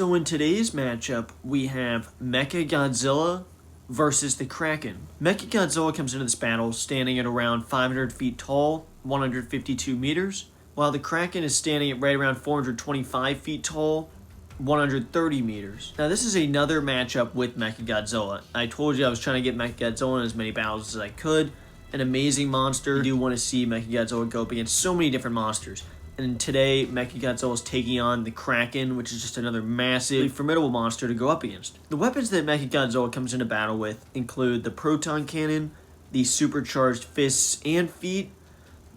So in today's matchup, we have MechaGodzilla versus the Kraken. MechaGodzilla comes into this battle standing at around 500 feet tall, 152 meters, while the Kraken is standing at right around 425 feet tall, 130 meters. Now this is another matchup with MechaGodzilla. I told you I was trying to get MechaGodzilla in as many battles as I could. An amazing monster. You do want to see MechaGodzilla go up against so many different monsters. And today, MechaGodzilla is taking on the Kraken, which is just another massive, formidable monster to go up against. The weapons that MechaGodzilla comes into battle with include the proton cannon, the supercharged fists and feet,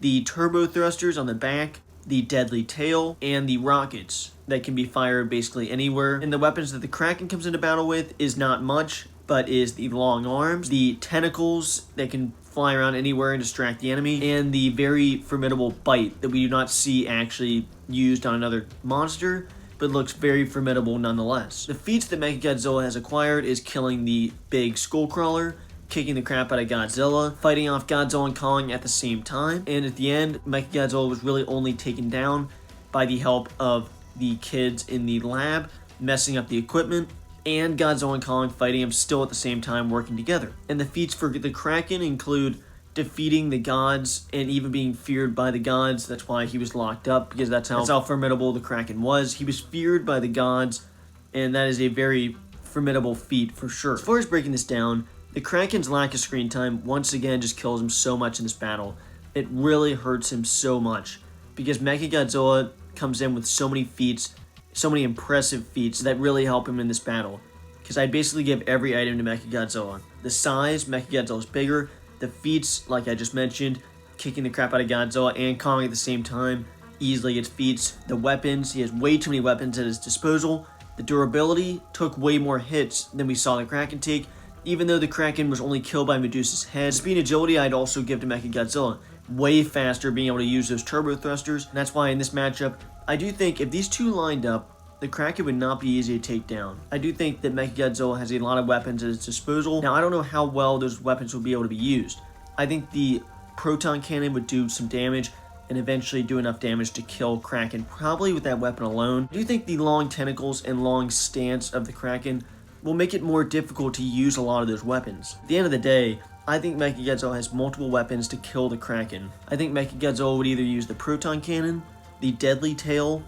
the turbo thrusters on the back, the deadly tail, and the rockets that can be fired basically anywhere. And the weapons that the Kraken comes into battle with is not much, but is the long arms, the tentacles that can fly around anywhere and distract the enemy, and the very formidable bite that we do not see actually used on another monster, but looks very formidable nonetheless. The feats that MechaGodzilla has acquired is killing the big skullcrawler, kicking the crap out of Godzilla, fighting off Godzilla and Kong at the same time, and at the end, MechaGodzilla was really only taken down by the help of the kids in the lab, messing up the equipment, and Godzilla and Kong fighting him still at the same time, working together. And the feats for the Kraken include defeating the gods and even being feared by the gods. That's why he was locked up, because that's how formidable the Kraken was. He was feared by the gods, and that is a very formidable feat for sure. As far as breaking this down, the Kraken's lack of screen time once again just kills him so much in this battle. It really hurts him so much, because MechaGodzilla comes in with so many feats, so many impressive feats that really help him in this battle. Because I basically give every item to MechaGodzilla. The size, MechaGodzilla is bigger. The feats, like I just mentioned, kicking the crap out of Godzilla and Kong at the same time, easily gets feats. The weapons, he has way too many weapons at his disposal. The durability took way more hits than we saw the Kraken take, even though the Kraken was only killed by Medusa's head. Speed and agility I'd also give to MechaGodzilla. Way faster being able to use those turbo thrusters. And that's why in this matchup, I do think if these two lined up, the Kraken would not be easy to take down. I do think that MechaGodzilla has a lot of weapons at his disposal. Now, I don't know how well those weapons would be able to be used. I think the proton cannon would do some damage and eventually do enough damage to kill Kraken, probably with that weapon alone. I do think the long tentacles and long stance of the Kraken will make it more difficult to use a lot of those weapons. At the end of the day, I think MechaGodzilla has multiple weapons to kill the Kraken. I think MechaGodzilla would either use the proton cannon, the deadly tail,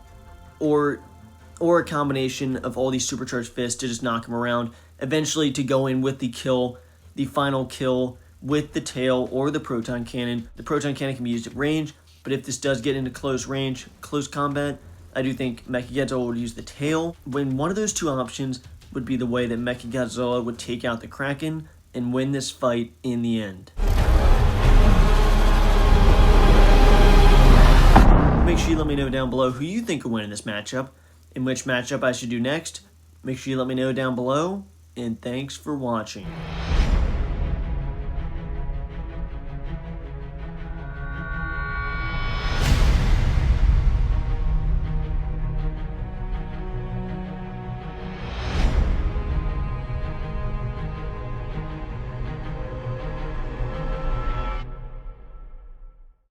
or a combination of all these supercharged fists to just knock him around, eventually to go in with the kill, the final kill with the tail or the proton cannon. The proton cannon can be used at range, but if this does get into close range, close combat, I do think MechaGodzilla would use the tail. When one of those two options would be the way that MechaGodzilla would take out the Kraken and win this fight in the end. Make sure you let me know down below who you think will win in this matchup, and which matchup I should do next. Make sure you let me know down below, and thanks for watching.